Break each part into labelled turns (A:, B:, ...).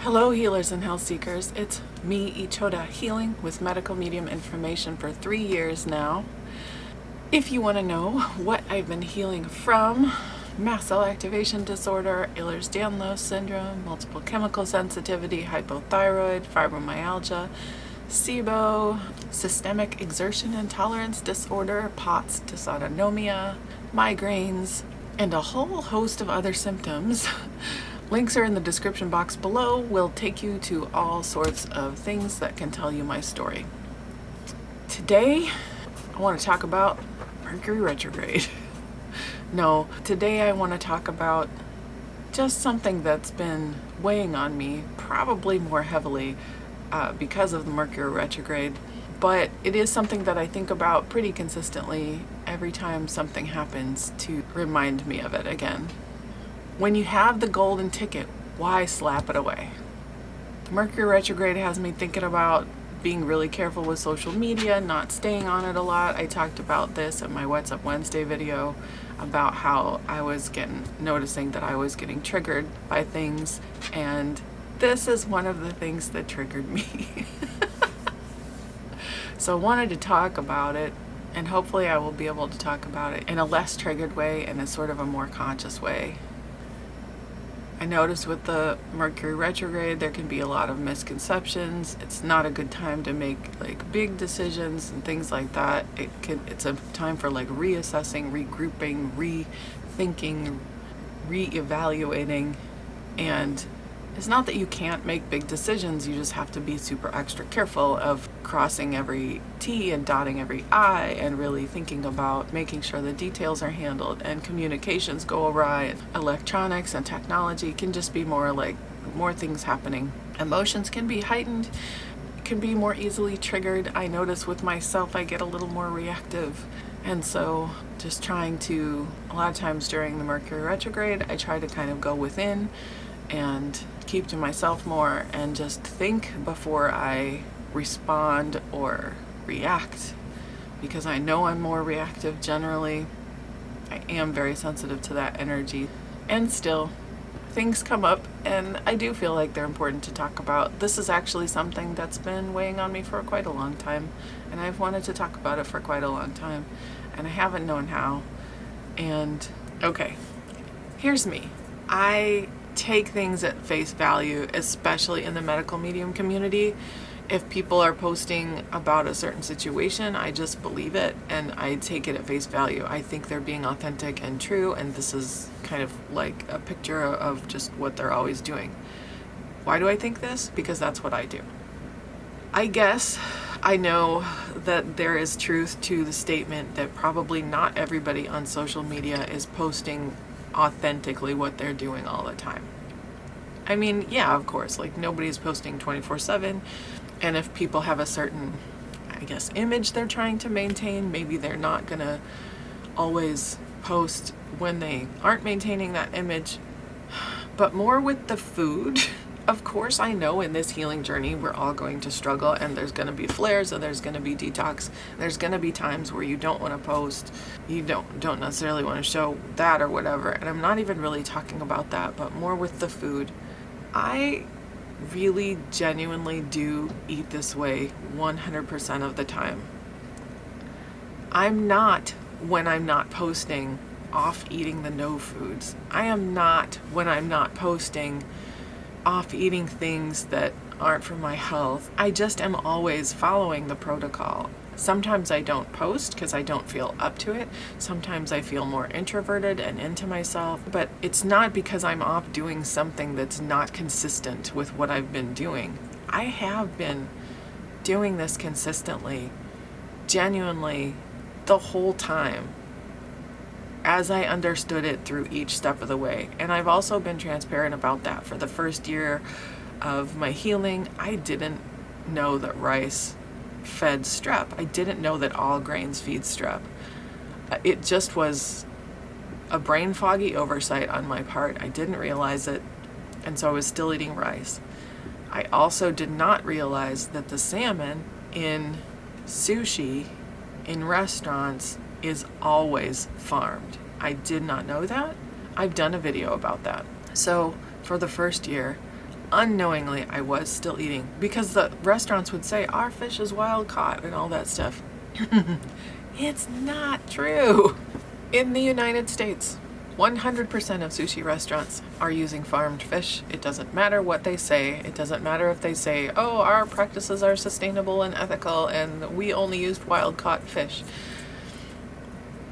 A: Hello healers and health seekers, it's me, Ichoda, healing with medical medium information for 3 years now. If you want to know what I've been healing from, mast cell activation disorder, Ehlers-Danlos syndrome, multiple chemical sensitivity, hypothyroid, fibromyalgia, SIBO, systemic exertion intolerance disorder, POTS dysautonomia, migraines, and a whole host of other symptoms. Links are in the description box below. Will take you to all sorts of things that can tell you my story. Today, I want to talk about Mercury retrograde. No, today I want to talk about just something that's been weighing on me, probably more heavily because of the Mercury retrograde. But it is something that I think about pretty consistently every time something happens to remind me of it again. When you have the golden ticket, why slap it away? Mercury retrograde has me thinking about being really careful with social media, not staying on it a lot. I talked about this in my What's Up Wednesday video about how I was noticing that I was getting triggered by things, and this is one of the things that triggered me. So I wanted to talk about it, and hopefully I will be able to talk about it in a less triggered way and in sort of a more conscious way. I noticed with the Mercury retrograde there can be a lot of misconceptions. It's not a good time to make like big decisions and things like that. It's a time for like reassessing, regrouping, rethinking, reevaluating. And it's not that you can't make big decisions, you just have to be super extra careful of crossing every T and dotting every I and really thinking about making sure the details are handled and communications go awry. Electronics and technology can just be more things happening. Emotions can be heightened, can be more easily triggered. I notice with myself I get a little more reactive. And so just trying to, a lot of times during the Mercury retrograde, I try to kind of go within and keep to myself more and just think before I respond or react, because I know I'm more reactive generally. I am very sensitive to that energy, and still things come up and I do feel like they're important to talk about. This is actually something that's been weighing on me for quite a long time, and I've wanted to talk about it for quite a long time, and I haven't known how. And okay, here's me. I take things at face value, especially in the medical medium community. If people are posting about a certain situation, I just believe it and I take it at face value. I think they're being authentic and true, and this is kind of like a picture of just what they're always doing. Why do I think this? Because that's what I do. I guess I know that there is truth to the statement that probably not everybody on social media is posting authentically what they're doing all the time. I mean, yeah, of course, like nobody's posting 24/7, and if people have a certain, I guess, image they're trying to maintain, maybe they're not gonna always post when they aren't maintaining that image. But more with the food, of course, I know in this healing journey we're all going to struggle, and there's going to be flares, and there's going to be detox. There's going to be times where you don't want to post, you don't necessarily want to show that or whatever, and I'm not even really talking about that, but more with the food. I really genuinely do eat this way 100% of the time. I'm not, when I'm not posting, off eating the no foods. I am not, when I'm not posting, off eating things that aren't for my health. I just am always following the protocol. Sometimes I don't post because I don't feel up to it. Sometimes I feel more introverted and into myself, but it's not because I'm off doing something that's not consistent with what I've been doing. I have been doing this consistently, genuinely, the whole time, as I understood it through each step of the way. And I've also been transparent about that. For the first year of my healing, I didn't know that rice fed strep. I didn't know that all grains feed strep. It just was a brain foggy oversight on my part. I didn't realize it, and so I was still eating rice. I also did not realize that the salmon in sushi in restaurants is always farmed. I did not know that. I've done a video about that. So for the first year, unknowingly I was still eating, because the restaurants would say our fish is wild caught and all that stuff. It's not true. In the United States, 100% of sushi restaurants are using farmed fish. It doesn't matter what they say. It doesn't matter if they say, oh, our practices are sustainable and ethical and we only used wild caught fish.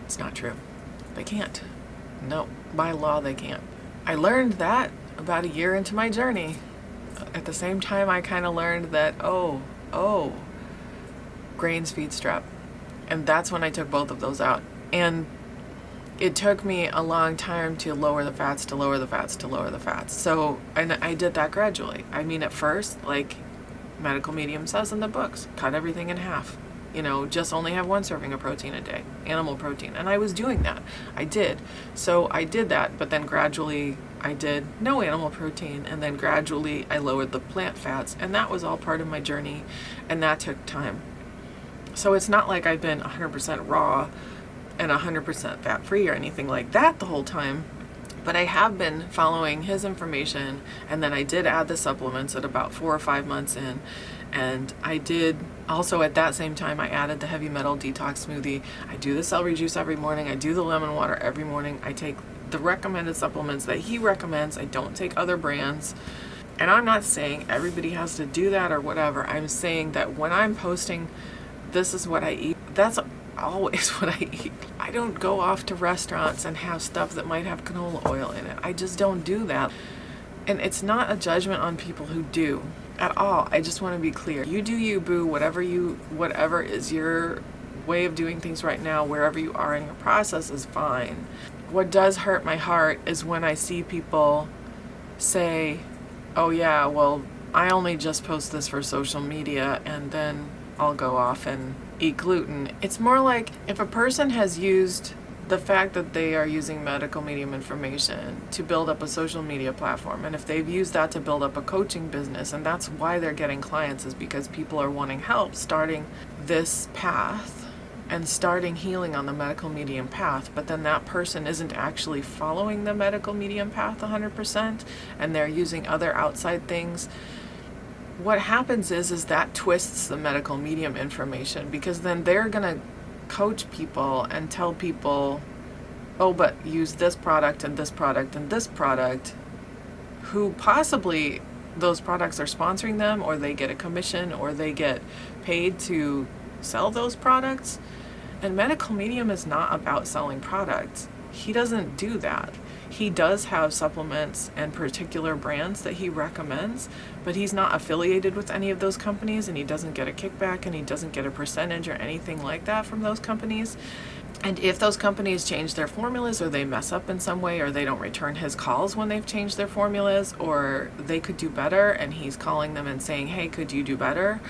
A: It's not true. They can't. No, by law they can't. I learned that about a year into my journey. At the same time, I kind of learned that, grains feed strep. And that's when I took both of those out. And it took me a long time to lower the fats, to lower the fats, to lower the fats. So, and I did that gradually. I mean, at first, like Medical Medium says in the books, cut everything in half. You know, just only have 1 serving of protein a day, animal protein. And I was doing that. I did. So I did that, but then gradually I did no animal protein, and then gradually I lowered the plant fats, and that was all part of my journey, and that took time. So it's not like I've been 100% raw and 100% fat-free or anything like that the whole time, but I have been following his information, and then I did add the supplements at about 4 or 5 months in, and I did also at that same time I added the heavy metal detox smoothie. I do the celery juice every morning. I do the lemon water every morning. I take the recommended supplements that he recommends. I don't take other brands. And I'm not saying everybody has to do that or whatever. I'm saying that when I'm posting, this is what I eat, that's always what I eat. I don't go off to restaurants and have stuff that might have canola oil in it. I just don't do that. And it's not a judgment on people who do at all. I just want to be clear. You do you, boo. Whatever is your way of doing things right now, wherever you are in your process, is fine. What does hurt my heart is when I see people say, oh yeah, well, I only just post this for social media and then I'll go off and eat gluten. It's more like if a person has used the fact that they are using Medical Medium information to build up a social media platform, and if they've used that to build up a coaching business, and that's why they're getting clients, is because people are wanting help starting this path and starting healing on the Medical Medium path, but then that person isn't actually following the Medical Medium path 100% and they're using other outside things. What happens is that twists the Medical Medium information, because then they're gonna coach people and tell people, oh, but use this product and this product and this product, who possibly those products are sponsoring them, or they get a commission, or they get paid to sell those products. And Medical Medium is not about selling products. He doesn't do that. He does have supplements and particular brands that he recommends, but he's not affiliated with any of those companies, and he doesn't get a kickback, and he doesn't get a percentage or anything like that from those companies. And if those companies change their formulas, or they mess up in some way, or they don't return his calls when they've changed their formulas, or they could do better and he's calling them and saying, hey, could you do better?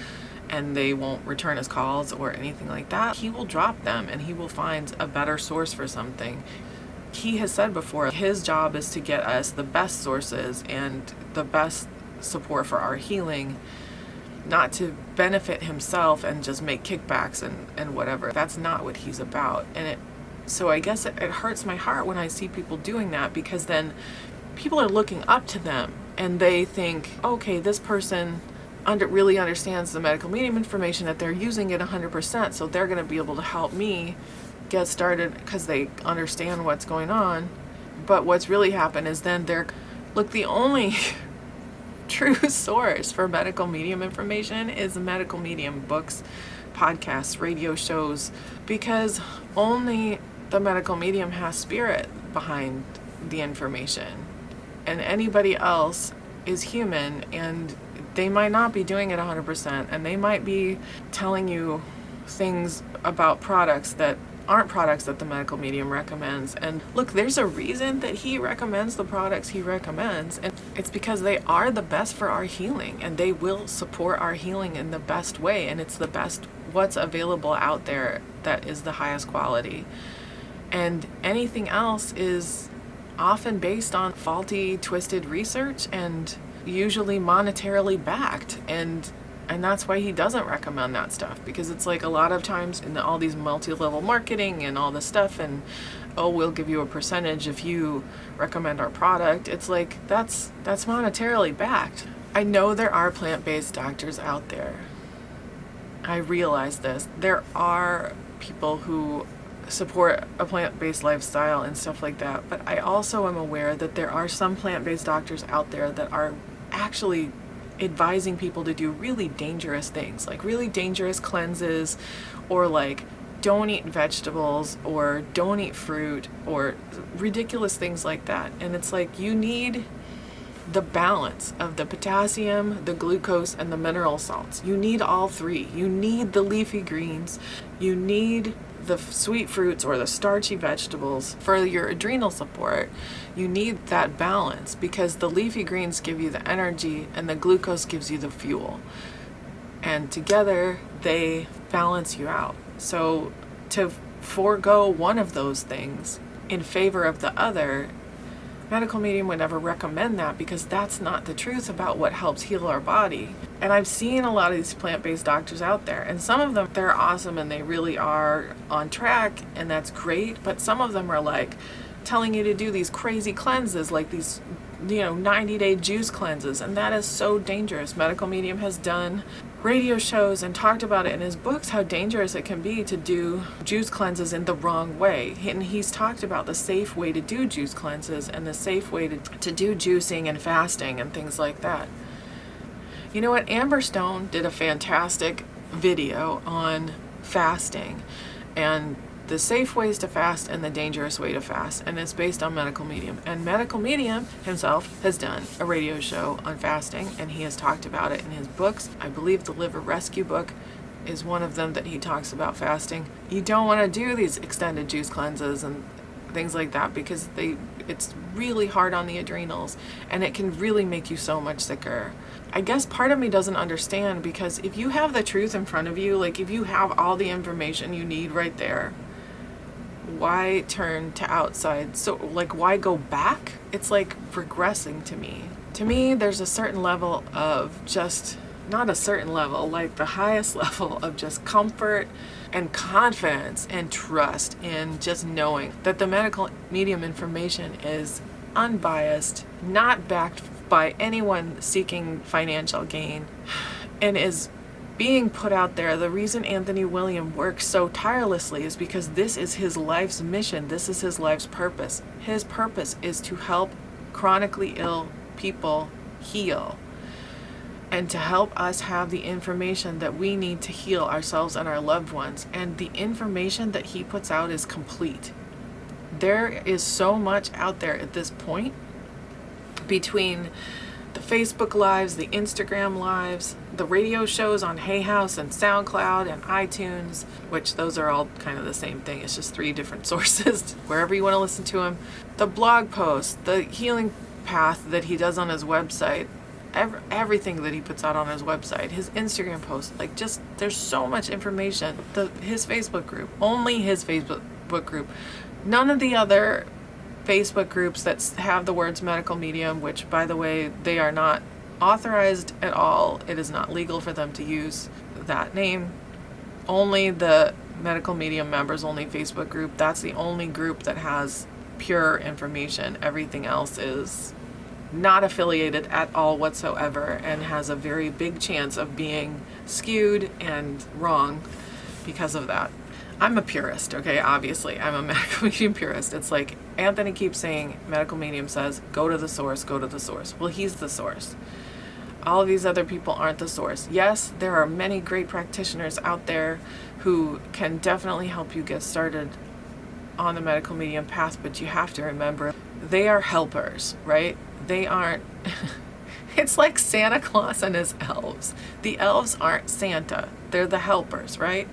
A: And they won't return his calls or anything like that, he will drop them and he will find a better source for something. He has said before, his job is to get us the best sources and the best support for our healing, not to benefit himself and just make kickbacks and whatever. That's not what he's about. And so I guess it hurts my heart when I see people doing that, because then people are looking up to them and they think, okay, this person really understands the Medical Medium information, that they're using it 100%, so they're going to be able to help me get started because they understand what's going on. But what's really happened is then the only true source for Medical Medium information is the Medical Medium books, podcasts, radio shows, because only the Medical Medium has spirit behind the information, and anybody else is human, and they might not be doing it 100%, and they might be telling you things about products that aren't products that the Medical Medium recommends. And look, there's a reason that he recommends the products he recommends, and it's because they are the best for our healing, and they will support our healing in the best way, and it's the best what's available out there that is the highest quality. And anything else is often based on faulty, twisted research, and usually monetarily backed. And And that's why he doesn't recommend that stuff, because it's like a lot of times in all these multi-level marketing and all this stuff, and oh, we'll give you a percentage if you recommend our product. It's like that's monetarily backed. I know there are plant-based doctors out there. I realize this. There are people who support a plant-based lifestyle and stuff like that, but I also am aware that there are some plant-based doctors out there that are actually advising people to do really dangerous things, like really dangerous cleanses, or like don't eat vegetables, or don't eat fruit, or ridiculous things like that. And it's like, you need the balance of the potassium, the glucose, and the mineral salts. You need all three. You need the leafy greens, you need the sweet fruits or the starchy vegetables for your adrenal support. You need that balance, because the leafy greens give you the energy and the glucose gives you the fuel, and together they balance you out. So to forego one of those things in favor of the other, medical medium would never recommend that, because that's not the truth about what helps heal our body. And I've seen a lot of these plant-based doctors out there, and some of them, they're awesome and they really are on track, and that's great. But some of them are like telling you to do these crazy cleanses, like these 90-day juice cleanses, and that is so dangerous. Medical medium has done radio shows and talked about it in his books, how dangerous it can be to do juice cleanses in the wrong way. And he's talked about the safe way to do juice cleanses and the safe way to do juicing and fasting and things like that. You know what? Amber Stone did a fantastic video on fasting and the safe ways to fast and the dangerous way to fast, and it's based on medical medium. And medical medium himself has done a radio show on fasting, and he has talked about it in his books. I believe the Liver Rescue book is one of them that he talks about fasting. You don't want to do these extended juice cleanses and things like that, because it's really hard on the adrenals, and it can really make you so much sicker. I guess part of me doesn't understand, because if you have the truth in front of you, like if you have all the information you need right there, why turn to outside? So like, why go back? It's like regressing to me. To me, there's a certain level of just, not a certain level, like the highest level of just comfort and confidence and trust in just knowing that the medical medium information is unbiased, not backed by anyone seeking financial gain, and is being put out there. The reason Anthony William works so tirelessly is because this is his life's mission. This is his life's purpose. His purpose is to help chronically ill people heal, and to help us have the information that we need to heal ourselves and our loved ones. And the information that he puts out is complete. There is so much out there at this point, between the Facebook lives, the Instagram lives, the radio shows on Hay House and SoundCloud and iTunes, which those are all kind of the same thing. It's just 3 different sources, wherever you want to listen to them. The blog posts, the healing path that he does on his website, everything that he puts out on his website, his Instagram posts, like just, there's so much information. His Facebook group, only his Facebook group. None of the other Facebook groups that have the words medical medium, which by the way, they are not authorized at all. It is not legal for them to use that name. Only the medical medium members only Facebook group. That's the only group that has pure information. Everything else is not affiliated at all whatsoever, and has a very big chance of being skewed and wrong because of that. I'm a purist, okay? Obviously, I'm a medical medium purist. It's like Anthony keeps saying, medical medium says, go to the source, go to the source. Well, he's the source. All of these other people aren't the source. Yes, there are many great practitioners out there who can definitely help you get started on the medical medium path, but you have to remember, they are helpers, right? They aren't, it's like Santa Claus and his elves. The elves aren't Santa, they're the helpers, right?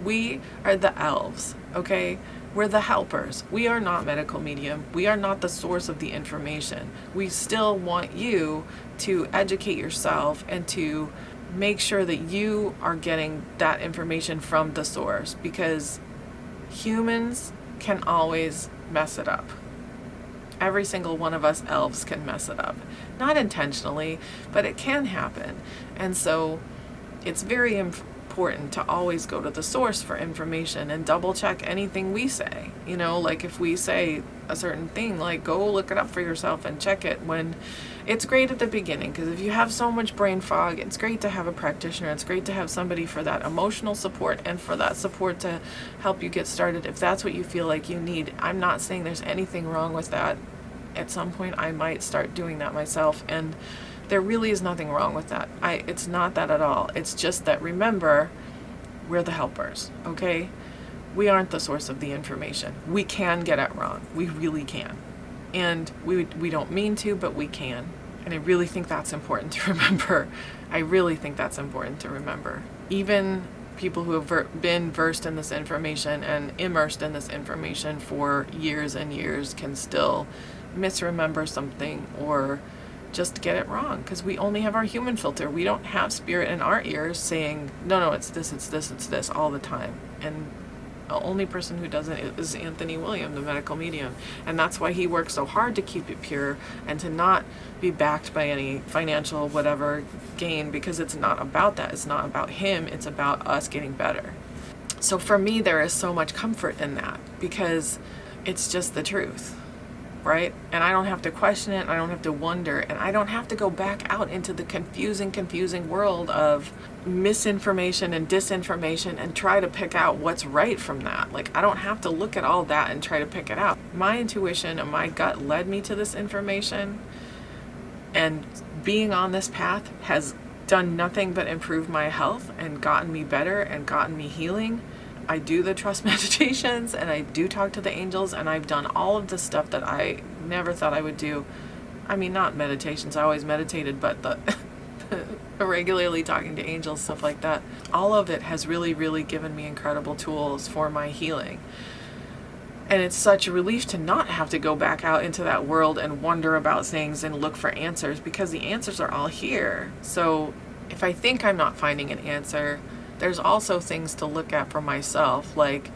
A: We are the elves, okay? We're the helpers. We are not medical medium. We are not the source of the information. We still want you to educate yourself and to make sure that you are getting that information from the source, because humans can always mess it up. Every single one of us elves can mess it up. Not intentionally, but it can happen. And so it's very important to always go to the source for information and double check anything we say. You know, like if we say a certain thing, like go look it up for yourself and check it. When it's great at the beginning, because if you have so much brain fog, it's great to have a practitioner. It's great to have somebody for that emotional support and for that support to help you get started if that's what you feel like you need. I'm not saying there's anything wrong with that. At some point I might start doing that myself, and there really is nothing wrong with that. It's not that at all. It's just that, remember, we're the helpers, okay? We aren't the source of the information. We can get it wrong. We really can. And we don't mean to, but we can. And I really think that's important to remember. I really think that's important to remember. Even people who have been versed in this information and immersed in this information for years and years can still misremember something or just get it wrong, because we only have our human filter. We don't have spirit in our ears saying, no, it's this all the time. And the only person who doesn't is Anthony William, the medical medium. And that's why he works so hard to keep it pure and to not be backed by any financial whatever gain, because it's not about that. It's not about him. It's about us getting better. So for me, there is so much comfort in that, because it's just the truth. Right? And I don't have to question it, and I don't have to wonder, and I don't have to go back out into the confusing world of misinformation and disinformation and try to pick out what's right from that. Like, I don't have to look at all that and try to pick it out. My intuition and my gut led me to this information, and being on this path has done nothing but improve my health and gotten me better and gotten me healing. I do the trust meditations, and I do talk to the angels, and I've done all of the stuff that I never thought I would do. I mean, not meditations, I always meditated, but the regularly talking to angels, stuff like that. All of it has really, really given me incredible tools for my healing. And it's such a relief to not have to go back out into that world and wonder about things and look for answers, because the answers are all here. So if I think I'm not finding an answer, there's also things to look at for myself, like,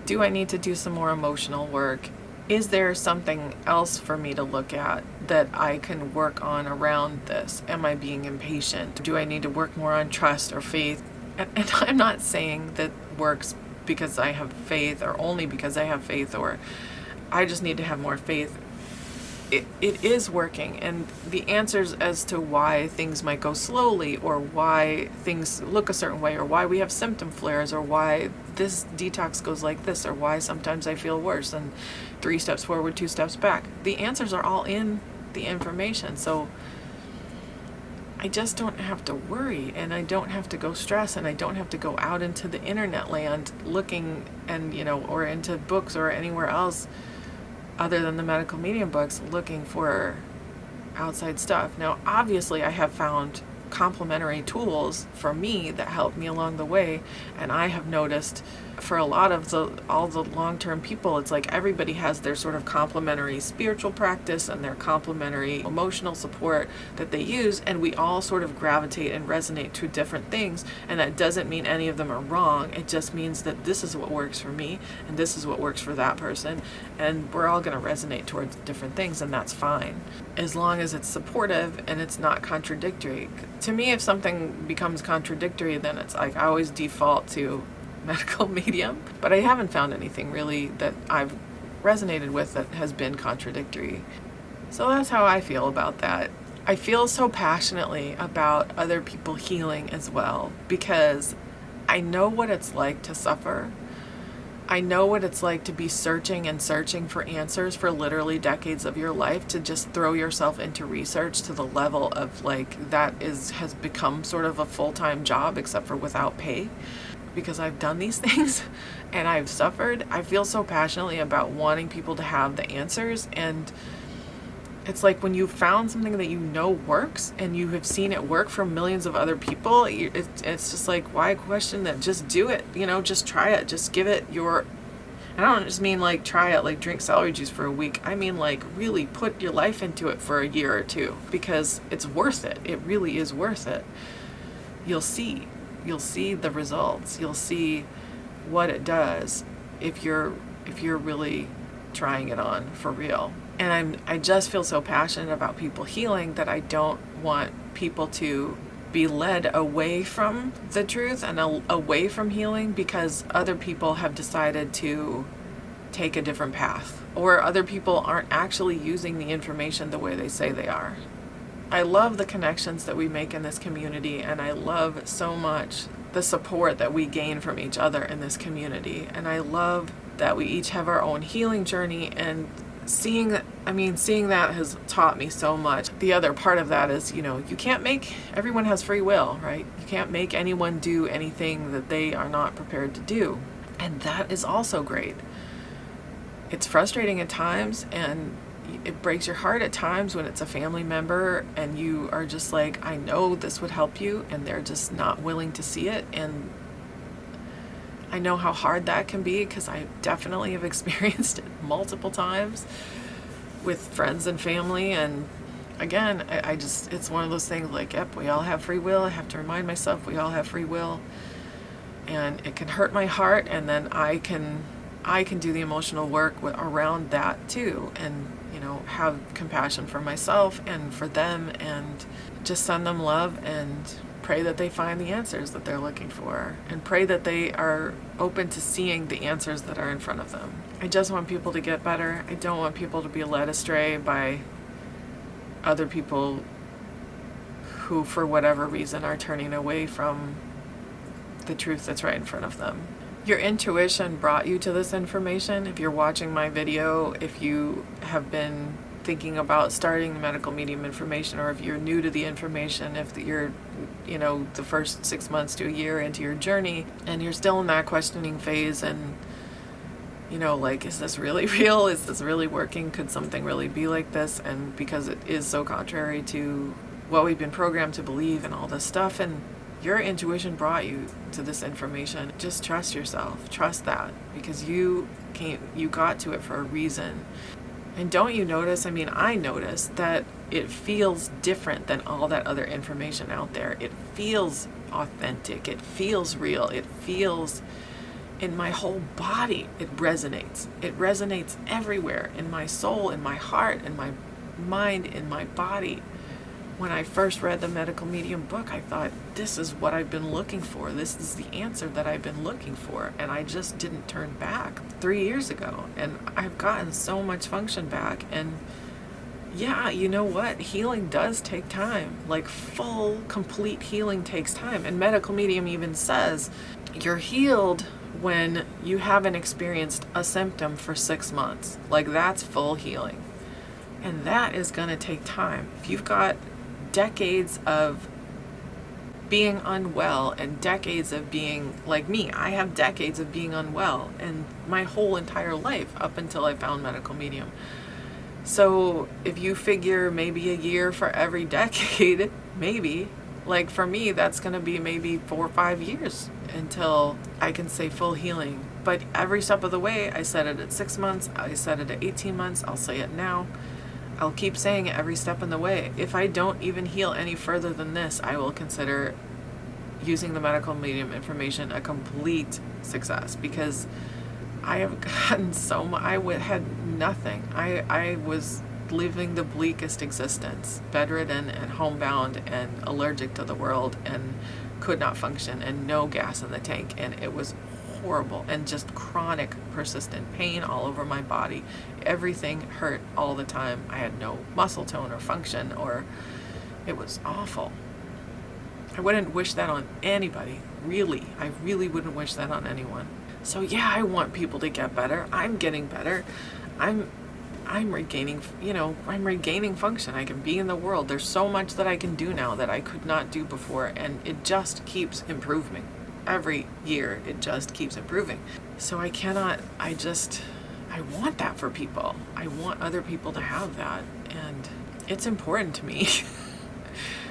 A: do I need to do some more emotional work? Is there something else for me to look at that I can work on around this? Am I being impatient? Do I need to work more on trust or faith? And I'm not saying that works because I have faith, or only because I have faith, or I just need to have more faith. It is working, and the answers as to why things might go slowly, or why things look a certain way, or why we have symptom flares, or why this detox goes like this, or why sometimes I feel worse and 3 steps forward, 2 steps back. The answers are all in the information. So I just don't have to worry, and I don't have to go stress, and I don't have to go out into the internet land looking, and or into books or anywhere else other than the medical medium books, looking for outside stuff. Now, obviously, I have found complementary tools for me that help me along the way, and I have noticed for a lot of all the long-term people, it's like everybody has their sort of complementary spiritual practice and their complementary emotional support that they use, and we all sort of gravitate and resonate to different things. And that doesn't mean any of them are wrong. It just means that this is what works for me and this is what works for that person, and we're all going to resonate towards different things, and that's fine as long as it's supportive and it's not contradictory. To me, if something becomes contradictory, then it's like I always default to medical medium, but I haven't found anything really that I've resonated with that has been contradictory. So that's how I feel about that. I feel so passionately about other people healing as well, because I know what it's like to suffer. I know what it's like to be searching and searching for answers for literally decades of your life, to just throw yourself into research to the level of like that has become sort of a full-time job, except for without pay. Because I've done these things and I've suffered. I feel so passionately about wanting people to have the answers, and it's like when you've found something that you know works and you have seen it work for millions of other people, it's just like, why question that? Just do it, just try it, just give it your, I don't just mean like try it, like drink celery juice for a week. I mean like really put your life into it for a year or two, because it's worth it. It really is worth it. You'll see the results. You'll see what it does if you're really trying it on for real. And I just feel so passionate about people healing that I don't want people to be led away from the truth and away from healing because other people have decided to take a different path, or other people aren't actually using the information the way they say they are. I love the connections that we make in this community, and I love so much the support that we gain from each other in this community. And I love that we each have our own healing journey, and seeing that has taught me so much. The other part of that is, everyone has free will, right? You can't make anyone do anything that they are not prepared to do. And that is also great. It's frustrating at times, and it breaks your heart at times when it's a family member and you are just like, I know this would help you, and they're just not willing to see it. And I know how hard that can be because I definitely have experienced it multiple times with friends and family. And again, it's one of those things like, yep, we all have free will. I have to remind myself we all have free will, and it can hurt my heart, and then I can do the emotional work around that too, and have compassion for myself and for them, and just send them love and pray that they find the answers that they're looking for, and pray that they are open to seeing the answers that are in front of them. I just want people to get better. I don't want people to be led astray by other people who, for whatever reason, are turning away from the truth that's right in front of them. Your intuition brought you to this information. If you're watching my video, if you have been thinking about starting the medical medium information, or if you're new to the information, if you're, the first 6 months to a year into your journey and you're still in that questioning phase, and, is this really real? Is this really working? Could something really be like this? And because it is so contrary to what we've been programmed to believe and all this stuff, and your intuition brought you to this information. Just trust yourself. Trust that, because you got to it for a reason. And don't you notice, I noticed that it feels different than all that other information out there. It feels authentic. It feels real. It feels in my whole body. It resonates. It resonates everywhere, in my soul, in my heart, in my mind, in my body. When I first read the Medical Medium book, I thought, this is what I've been looking for. This is the answer that I've been looking for. And I just didn't turn back 3 years ago. And I've gotten so much function back. And yeah, you know what? Healing does take time. Like, full, complete healing takes time. And Medical Medium even says you're healed when you haven't experienced a symptom for 6 months. Like, that's full healing. And that is going to take time. If you've got decades of being unwell and decades of being like me, I have decades of being unwell, and my whole entire life up until I found Medical Medium. So if you figure maybe a year for every decade, maybe, like for me, that's going to be maybe 4 or 5 years until I can say full healing. But every step of the way, I said it at 6 months, I said it at 18 months, I'll say it now. I'll keep saying it every step in the way. If I don't even heal any further than this, I will consider using the Medical Medium information a complete success, because I have gotten so much. I had nothing. I was living the bleakest existence, bedridden and homebound and allergic to the world and could not function and no gas in the tank, and it was horrible, and just chronic, persistent pain all over my body. Everything hurt all the time. I had no muscle tone or function, or it was awful. I wouldn't wish that on anybody, really. I really wouldn't wish that on anyone. So yeah, I want people to get better. I'm getting better. I'm regaining, I'm regaining function. I can be in the world. There's so much that I can do now that I could not do before, and it just keeps improving. Every year it just keeps improving. So I want that for people. I want other people to have that, and it's important to me.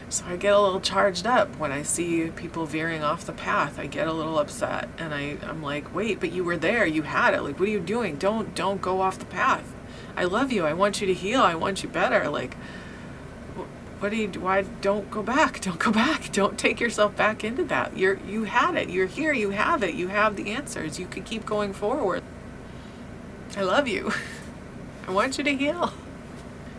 A: So I get a little charged up when I see people veering off the path. I get a little upset, and I'm like, wait, but you were there, you had it. Like, what are you doing? Don't go off the path. I love you. I want you to heal. I want you better. Like, why don't go back? Don't go back. Don't take yourself back into that. You had it. You're here. You have it. You have the answers. You can keep going forward. I love you. I want you to heal.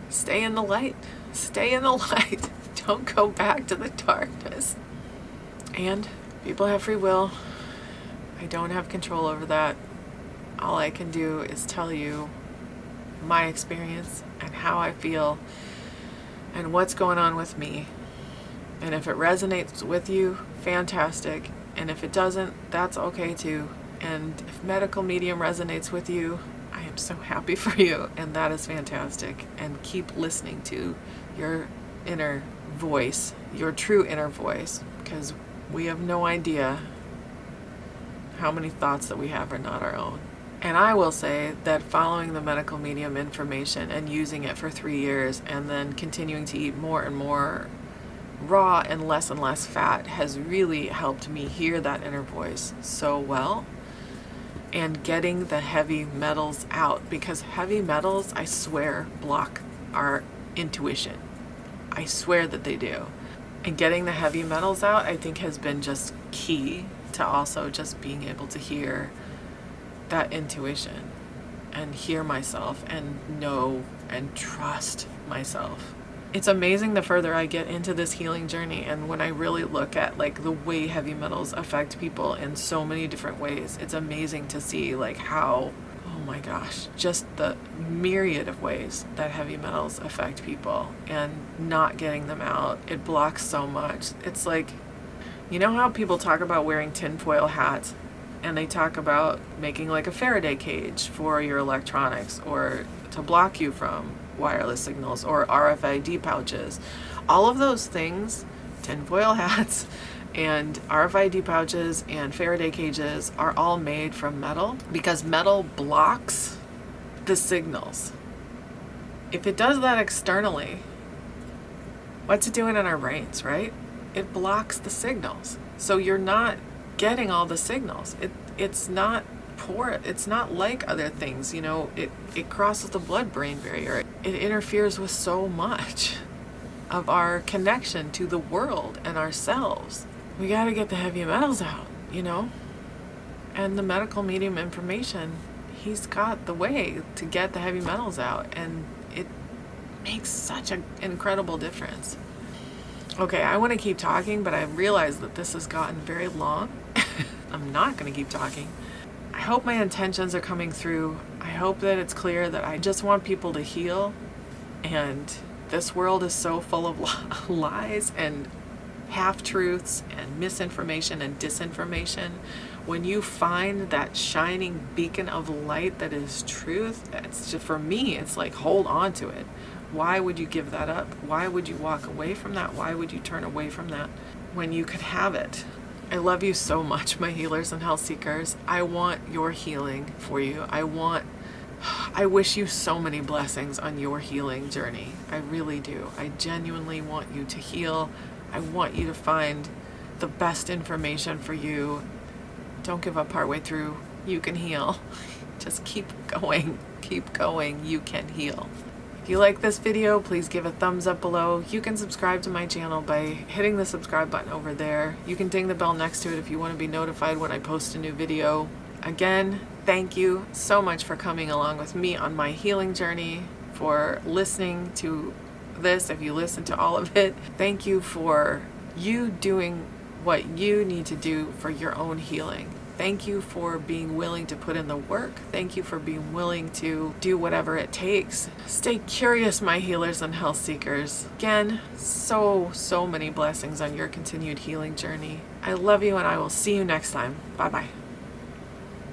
A: Stay in the light. Stay in the light. Don't go back to the darkness. And people have free will. I don't have control over that. All I can do is tell you my experience and how I feel and what's going on with me. And if it resonates with you, fantastic. And if it doesn't, that's okay too. And if medical medium resonates with you, I am so happy for you, and that is fantastic. And keep listening to your inner voice, your true inner voice, because we have no idea how many thoughts that we have are not our own. And I will say that following the medical medium information and using it for 3 years and then continuing to eat more and more raw and less fat has really helped me hear that inner voice so well, and getting the heavy metals out, because heavy metals, I swear, block our intuition. I swear that they do. And getting the heavy metals out, I think, has been just key to also just being able to hear that intuition and hear myself and know and trust myself. It's amazing the further I get into this healing journey, and when I really look at like the way heavy metals affect people in so many different ways, it's amazing to see like how, oh my gosh, just the myriad of ways that heavy metals affect people, and not getting them out, it blocks so much. It's like, you know how people talk about wearing tinfoil hats, and they talk about making like a Faraday cage for your electronics or to block you from wireless signals, or RFID pouches. All of those things, tinfoil hats and RFID pouches and Faraday cages, are all made from metal, because metal blocks the signals. If it does that externally, what's it doing in our brains, right? It blocks the signals. So you're not getting all the signals. It's not poor. It's not like other things, you know, it crosses the blood-brain barrier. It interferes with so much of our connection to the world and ourselves. We got to get the heavy metals out, you know? And the medical medium information, he's got the way to get the heavy metals out, and it makes such an incredible difference. Okay, I want to keep talking, but I realize that this has gotten very long. I'm not going to keep talking. I hope my intentions are coming through. I hope that it's clear that I just want people to heal, and this world is so full of lies and half-truths and misinformation and disinformation. When you find that shining beacon of light that is truth, it's just, for me, it's like, hold on to it. Why would you give that up? Why would you walk away from that? Why would you turn away from that when you could have it? I love you so much, my healers and health seekers. I want your healing for you. I wish you so many blessings on your healing journey. I really do. I genuinely want you to heal. I want you to find the best information for you. Don't give up partway through. You can heal. Just keep going. Keep going. You can heal. If you like this video, please give a thumbs up below. You can subscribe to my channel by hitting the subscribe button over there. You can ding the bell next to it if you want to be notified when I post a new video. Again, thank you so much for coming along with me on my healing journey, for listening to this, if you listen to all of it. Thank you for you doing what you need to do for your own healing. Thank you for being willing to put in the work. Thank you for being willing to do whatever it takes. Stay curious, my healers and health seekers. Again, so many blessings on your continued healing journey. I love you, and I will see you next time. Bye-bye.